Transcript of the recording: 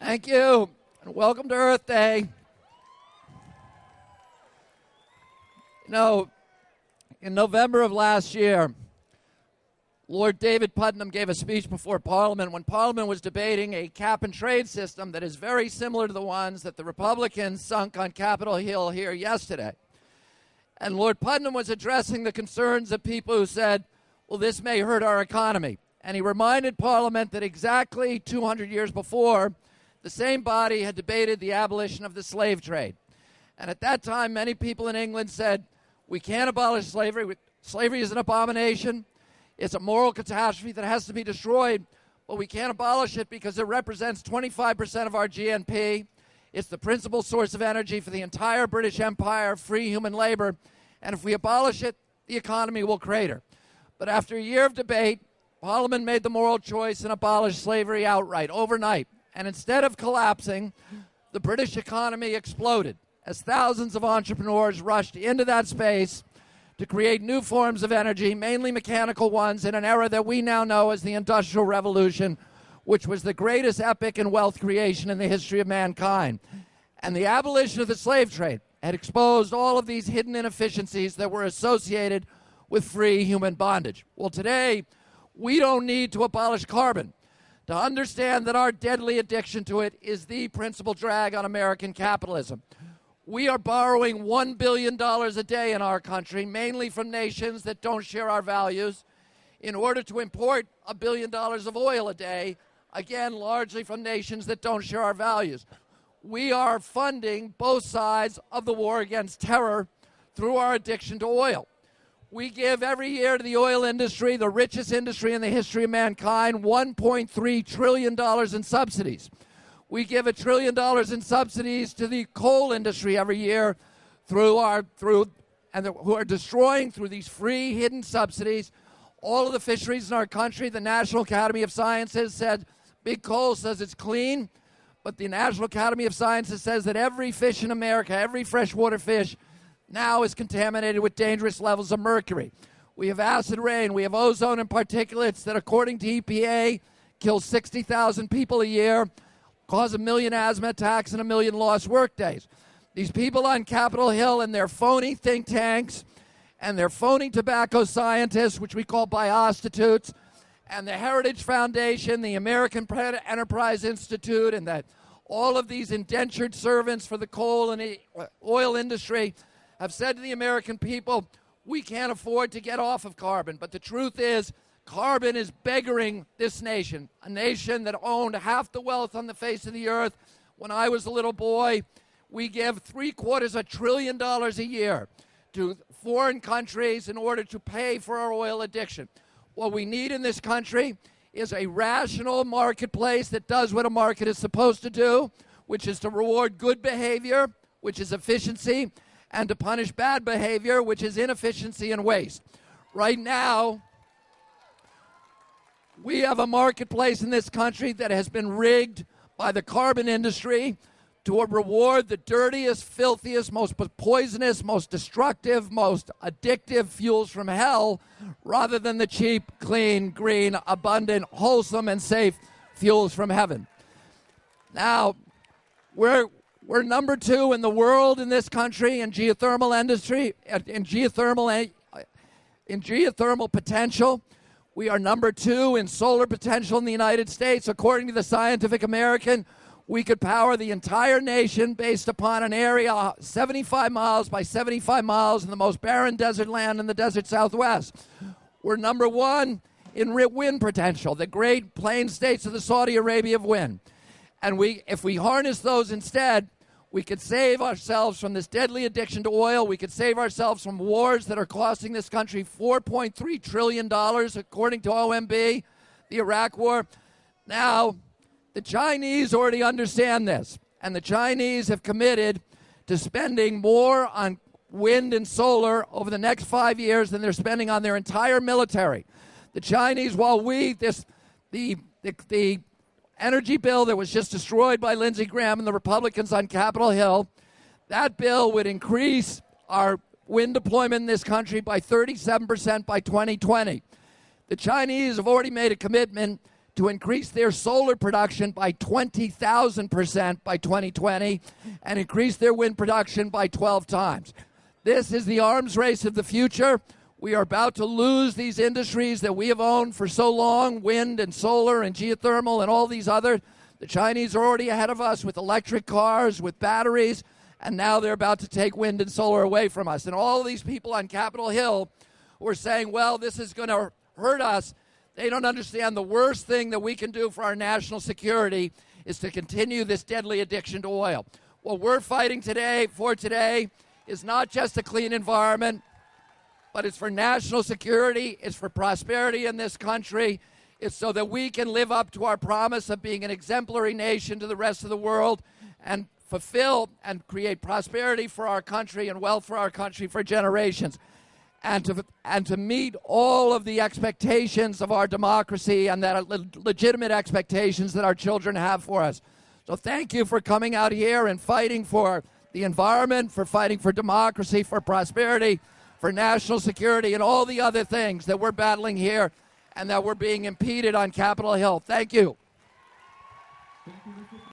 Thank you, and welcome to Earth Day. You know, in November of last year, Lord David Putnam gave a speech before Parliament when Parliament was debating a cap-and-trade system that is very similar to the ones that the Republicans sunk on Capitol Hill here yesterday. And Lord Putnam was addressing the concerns of people who said, well, this may hurt our economy. And he reminded Parliament that exactly 200 years before, the same body had debated the abolition of the slave trade. And at that time, many people in England said, we can't abolish slavery. Slavery is an abomination. It's a moral catastrophe that has to be destroyed, but we can't abolish it because it represents 25% of our GNP. It's the principal source of energy for the entire British Empire, free human labor, and if we abolish it, the economy will crater. But after a year of debate, Parliament made the moral choice and abolished slavery outright, overnight. And instead of collapsing, the British economy exploded as thousands of entrepreneurs rushed into that space to create new forms of energy, mainly mechanical ones, in an era that we now know as the Industrial Revolution, which was the greatest epic in wealth creation in the history of mankind. And the abolition of the slave trade had exposed all of these hidden inefficiencies that were associated with free human bondage. Well, today, we don't need to abolish carbon to understand that our deadly addiction to it is the principal drag on American capitalism. We are borrowing $1 billion a day in our country, mainly from nations that don't share our values, in order to import $1 billion of oil a day, again, largely from nations that don't share our values. We are funding both sides of the war against terror through our addiction to oil. We give every year to the oil industry, the richest industry in the history of mankind, $1.3 trillion in subsidies. We give $1 trillion in subsidies to the coal industry every year who are destroying through these free hidden subsidies all of the fisheries in our country. The National Academy of Sciences said Big Coal says it's clean, but the National Academy of Sciences says that every fish in America, every freshwater fish, now is contaminated with dangerous levels of mercury. We have acid rain. We have ozone and particulates that, according to EPA, kill 60,000 people a year, cause 1 million asthma attacks and 1 million lost workdays. These people on Capitol Hill and their phony think tanks and their phony tobacco scientists, which we call biostitutes, and the Heritage Foundation, the American Enterprise Institute, and that all of these indentured servants for the coal and oil industry have said to the American people, we can't afford to get off of carbon. But the truth is, carbon is beggaring this nation, a nation that owned half the wealth on the face of the earth. When I was a little boy, we give $750 billion a year to foreign countries in order to pay for our oil addiction. What we need in this country is a rational marketplace that does what a market is supposed to do, which is to reward good behavior, which is efficiency, and to punish bad behavior, which is inefficiency and waste. Right now, we have a marketplace in this country that has been rigged by the carbon industry to reward the dirtiest, filthiest, most poisonous, most destructive, most addictive fuels from hell, rather than the cheap, clean, green, abundant, wholesome, and safe fuels from heaven. Now, we're number 2 in the world in this country in geothermal industry, in geothermal potential. We are number 2 in solar potential in the United States. According to the Scientific American, we could power the entire nation based upon an area 75 miles by 75 miles in the most barren desert land in the desert Southwest. We're number 1 in wind potential, the Great Plains states of the Saudi Arabia of wind. And if we harness those instead, we could save ourselves from this deadly addiction to oil. We could save ourselves from wars that are costing this country $4.3 trillion, according to OMB, the Iraq War. Now, the Chinese already understand this, and the Chinese have committed to spending more on wind and solar over the next 5 years than they're spending on their entire military. The Chinese, while the energy bill that was just destroyed by Lindsey Graham and the Republicans on Capitol Hill, that bill would increase our wind deployment in this country by 37% by 2020. The Chinese have already made a commitment to increase their solar production by 20,000% by 2020 and increase their wind production by 12 times. This is the arms race of the future. We are about to lose these industries that we have owned for so long, wind and solar and geothermal and all these others. The Chinese are already ahead of us with electric cars, with batteries, and now they're about to take wind and solar away from us. And all of these people on Capitol Hill who are saying, well, this is going to hurt us, they don't understand the worst thing that we can do for our national security is to continue this deadly addiction to oil. What we're fighting today is not just a clean environment, but it's for national security, it's for prosperity in this country, it's so that we can live up to our promise of being an exemplary nation to the rest of the world and fulfill and create prosperity for our country and wealth for our country for generations. And to meet all of the expectations of our democracy and that legitimate expectations that our children have for us. So thank you for coming out here and fighting for the environment, for fighting for democracy, for prosperity, for national security, and all the other things that we're battling here and that we're being impeded on Capitol Hill. Thank you.